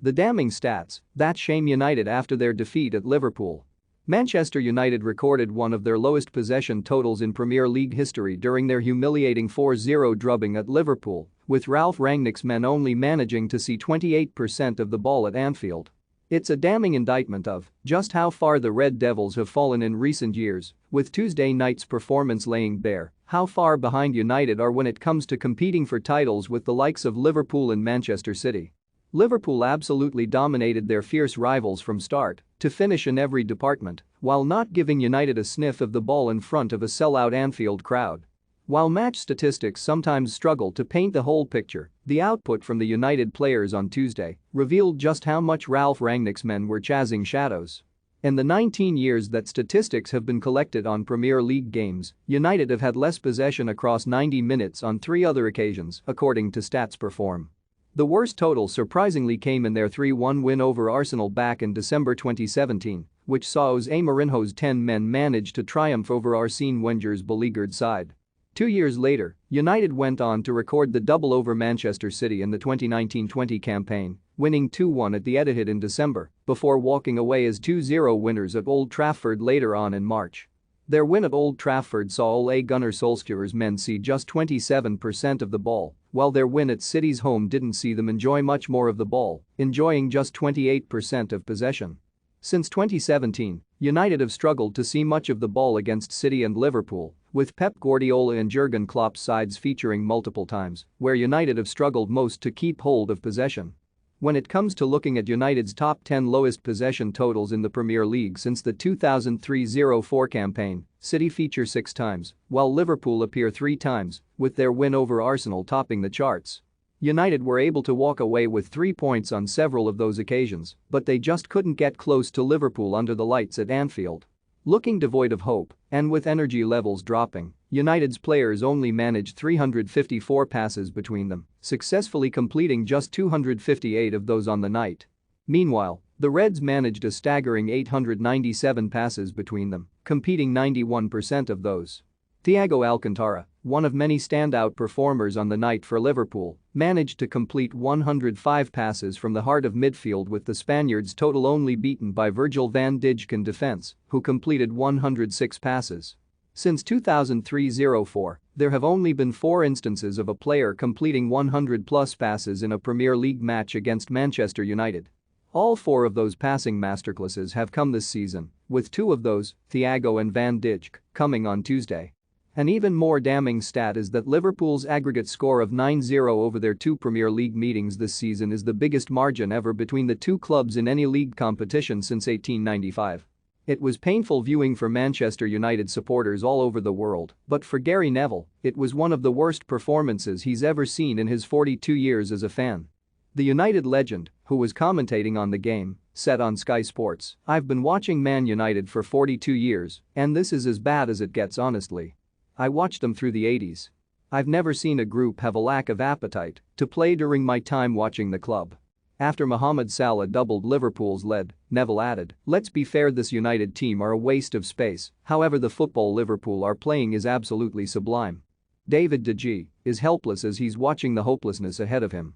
The damning stats that shame United after their defeat at Liverpool. Manchester United recorded one of their lowest possession totals in Premier League history during their humiliating 4-0 drubbing at Liverpool, with Ralf Rangnick's men only managing to see 28% of the ball at Anfield. It's a damning indictment of just how far the Red Devils have fallen in recent years, with Tuesday night's performance laying bare how far behind United are when it comes to competing for titles with the likes of Liverpool and Manchester City. Liverpool absolutely dominated their fierce rivals from start to finish in every department, while not giving United a sniff of the ball in front of a sellout Anfield crowd. While match statistics sometimes struggle to paint the whole picture, the output from the United players on Tuesday revealed just how much Ralf Rangnick's men were chasing shadows. In the 19 years that statistics have been collected on Premier League games, United have had less possession across 90 minutes on 3 other occasions, according to Stats Perform. The worst total surprisingly came in their 3-1 win over Arsenal back in December 2017, which saw Jose Mourinho's 10 men manage to triumph over Arsene Wenger's beleaguered side. 2 years later, United went on to record the double over Manchester City in the 2019-20 campaign, winning 2-1 at the Etihad in December, before walking away as 2-0 winners at Old Trafford later on in March. Their win at Old Trafford saw Ole Gunnar Solskjaer's men see just 27% of the ball, while their win at City's home didn't see them enjoy much more of the ball, enjoying just 28% of possession. Since 2017, United have struggled to see much of the ball against City and Liverpool, with Pep Guardiola and Jurgen Klopp's sides featuring multiple times where United have struggled most to keep hold of possession. When it comes to looking at United's top 10 lowest possession totals in the Premier League since the 2003-04 campaign, City feature 6 times, while Liverpool appear 3 times, with their win over Arsenal topping the charts. United were able to walk away with 3 points on several of those occasions, but they just couldn't get close to Liverpool under the lights at Anfield. Looking devoid of hope, and with energy levels dropping, United's players only managed 354 passes between them, successfully completing just 258 of those on the night. Meanwhile, the Reds managed a staggering 897 passes between them, completing 91% of those. Thiago Alcantara, one of many standout performers on the night for Liverpool, managed to complete 105 passes from the heart of midfield, with the Spaniards' total only beaten by Virgil van Dijk in defense, who completed 106 passes. Since 2003-04, there have only been 4 instances of a player completing 100-plus passes in a Premier League match against Manchester United. All 4 of those passing masterclasses have come this season, with 2 of those, Thiago and Van Dijk, coming on Tuesday. An even more damning stat is that Liverpool's aggregate score of 9-0 over their 2 Premier League meetings this season is the biggest margin ever between the 2 clubs in any league competition since 1895. It was painful viewing for Manchester United supporters all over the world, but for Gary Neville, it was one of the worst performances he's ever seen in his 42 years as a fan. The United legend, who was commentating on the game, said on Sky Sports, "I've been watching Man United for 42 years, and this is as bad as it gets, honestly. I watched them through the 80s. I've never seen a group have a lack of appetite to play during my time watching the club." After Mohamed Salah doubled Liverpool's lead, Neville added, "Let's be fair, this United team are a waste of space, however the football Liverpool are playing is absolutely sublime." David De Gea is helpless as he's watching the hopelessness ahead of him.